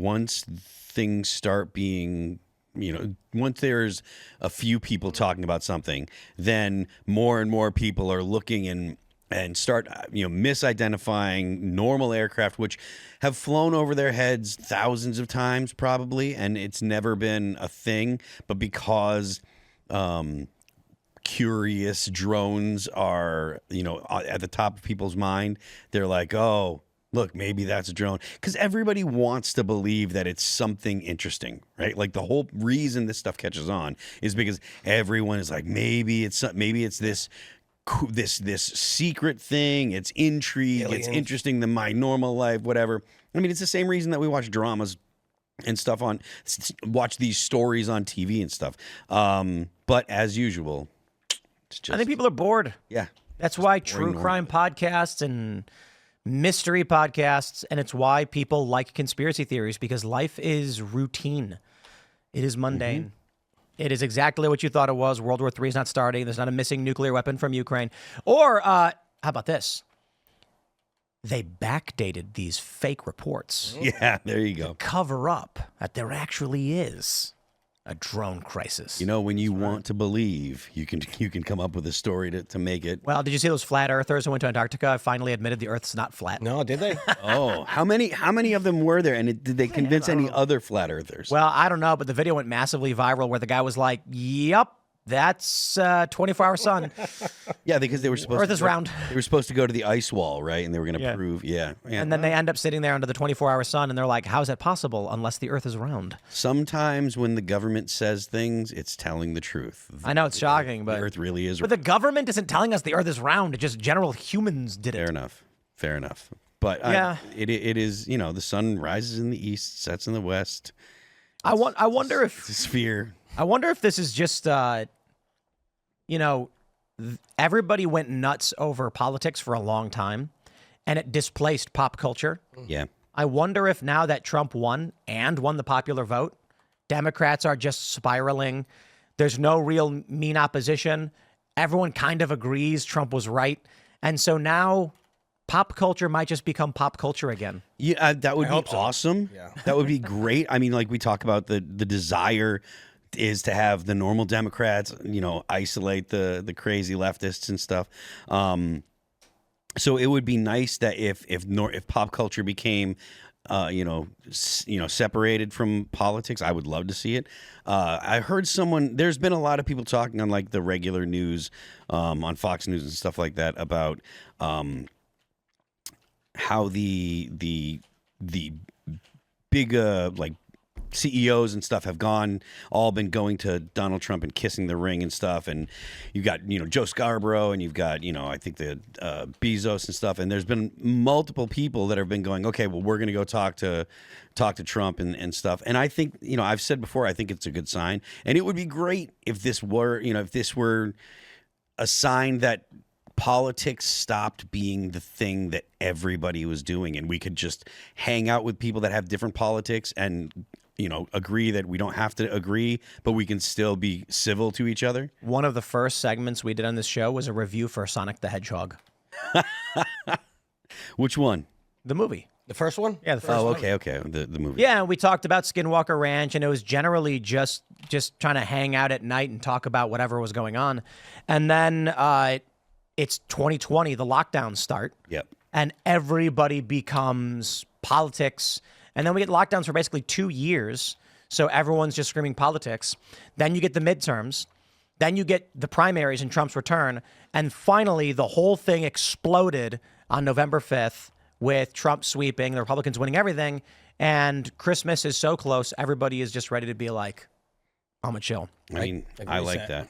once things start being, once there's a few people talking about something, then more and more people are looking and start, misidentifying normal aircraft, which have flown over their heads thousands of times probably, and it's never been a thing. But because curious drones are, at the top of people's mind, they're like, oh, look, maybe that's a drone. Because everybody wants to believe that it's something interesting, right? Like the whole reason this stuff catches on is because everyone is like, maybe it's this secret thing. It's intrigue. Aliens. It's interesting than my normal life, whatever. I mean, it's the same reason that we watch dramas and stuff watch these stories on TV and stuff. But as usual, I think people are bored. Yeah. That's why true crime podcasts and mystery podcasts, and it's why people like conspiracy theories, because life is routine. It is mundane. Mm-hmm. It is exactly what you thought it was. World War III is not starting. There's not a missing nuclear weapon from Ukraine. Or, how about this? They backdated these fake reports. Yeah, there you go. To cover up that there actually is a drone crisis. When you want to believe, you can come up with a story to make it. Well, did you see those flat earthers who went to Antarctica finally admitted the Earth's not flat? No, did they? Oh, how many of them were there? And did they convince any other flat earthers? Well, I don't know, but the video went massively viral where the guy was like, "Yep, that's 24-hour sun." Yeah, because they were supposed Earth is round. They were supposed to go to the ice wall, right? And they were going to prove, yeah. And then they end up sitting there under the 24-hour sun, and they're like, "How is that possible unless the Earth is round?" Sometimes when the government says things, it's telling the truth. I know it's shocking, but the Earth really is. But the government isn't telling us the Earth is round. It's just general humans did it. Fair enough. But yeah, it is. The sun rises in the east, sets in the west. I wonder if it's a sphere. I wonder if this is just, everybody went nuts over politics for a long time, and it displaced pop culture. Yeah. I wonder if now that Trump won the popular vote, Democrats are just spiraling. There's no real mean opposition. Everyone kind of agrees Trump was right. And so now pop culture might just become pop culture again. Yeah, that would be awesome. So. Yeah. That would be great. I mean, like we talk about the desire is to have the normal Democrats, isolate the crazy leftists and stuff. So it would be nice that if pop culture became, separated from politics, I would love to see it. I heard there's been a lot of people talking on like the regular news, on Fox News and stuff like that about, how the big like CEOs and stuff have all been going to Donald Trump and kissing the ring and stuff, and you've got Joe Scarborough, and you've got I think the Bezos and stuff, and there's been multiple people that have been going, okay, well, we're going to go talk to Trump and stuff, and I think I've said before, I think it's a good sign, and it would be great if this were a sign that politics stopped being the thing that everybody was doing, and we could just hang out with people that have different politics and agree that we don't have to agree, but we can still be civil to each other. One of the first segments we did on this show was a review for Sonic the Hedgehog. Which one? The movie. The first one? Yeah, the first one. Okay. The movie. Yeah, we talked about Skinwalker Ranch, and it was generally just trying to hang out at night and talk about whatever was going on. And then it's 2020, the lockdowns start. Yep. And everybody becomes politics. And then we get lockdowns for basically 2 years. So everyone's just screaming politics. Then you get the midterms. Then you get the primaries and Trump's return. And finally, the whole thing exploded on November 5th with Trump sweeping, the Republicans winning everything. And Christmas is so close, everybody is just ready to be like, I'm going to chill. I mean, I like that.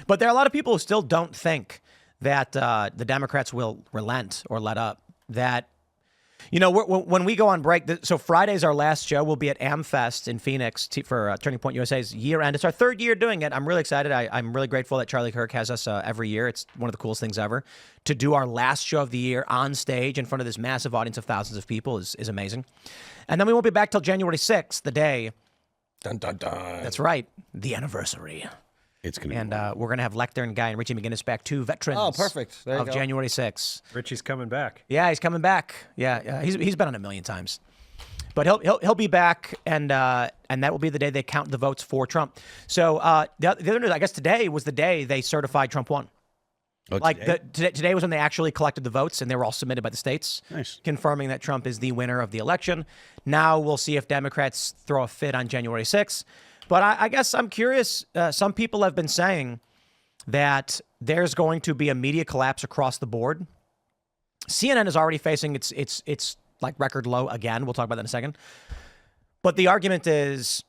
But there are a lot of people who still don't think that the Democrats will relent or let up. That, when we go on break, so Friday's our last show. We'll be at AmFest in Phoenix for Turning Point USA's year end. It's our third year doing it. I'm really excited. I'm really grateful that Charlie Kirk has us every year. It's one of the coolest things ever. To do our last show of the year on stage in front of this massive audience of thousands of people is amazing. And then we won't be back till January 6th, the day. Dun, dun, dun. That's right. The anniversary. It's going to be we're going to have Lecter and Guy and Richie McGinnis back, 2 veterans. Oh, perfect. There you of go. January 6th. Richie's coming back. Yeah, he's coming back. Yeah, he's been on a million times. But he'll be back, and that will be the day they count the votes for Trump. So the other news, I guess today was the day they certified Trump won. Oh, Like today? today was when they actually collected the votes, and they were all submitted by the states, Nice. confirming that Trump is the winner of the election. Now we'll see if Democrats throw a fit on January 6th. But I guess I'm curious. Some people have been saying that there's going to be a media collapse across the board. CNN is already facing its like record low again. We'll talk about that in a second. But the argument is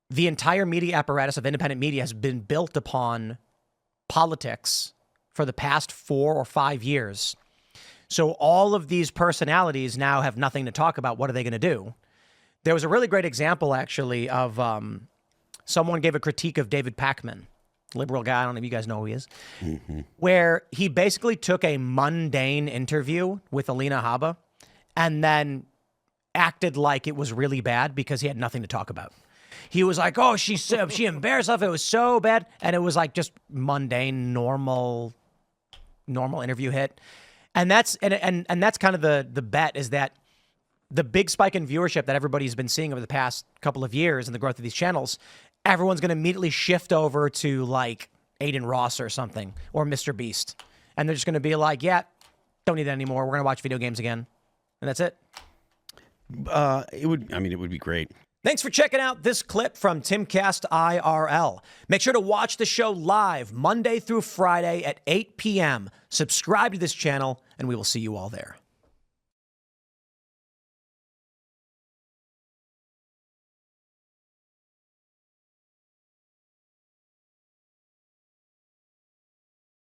the entire media apparatus of independent media has been built upon politics for the past 4 or 5 years. So all of these personalities now have nothing to talk about. What are they going to do? There was a really great example, actually, of someone gave a critique of David Pakman, liberal guy. I don't know if you guys know who he is, where he basically took a mundane interview with Alina Habba and then acted like it was really bad because he had nothing to talk about. He was like, "Oh, she embarrassed herself. It was so bad," and it was like just mundane, normal interview hit. And that's and that's kind of the bet, is that the big spike in viewership that everybody's been seeing over the past couple of years and the growth of these channels, everyone's going to immediately shift over to like Aiden Ross or something, or Mr. Beast, and they're just going to be like, "Yeah, don't need that anymore. We're going to watch video games again," and that's it. It would be great. Thanks for checking out this clip from Timcast IRL. Make sure to watch the show live Monday through Friday at 8 p.m. Subscribe to this channel, and we will see you all there.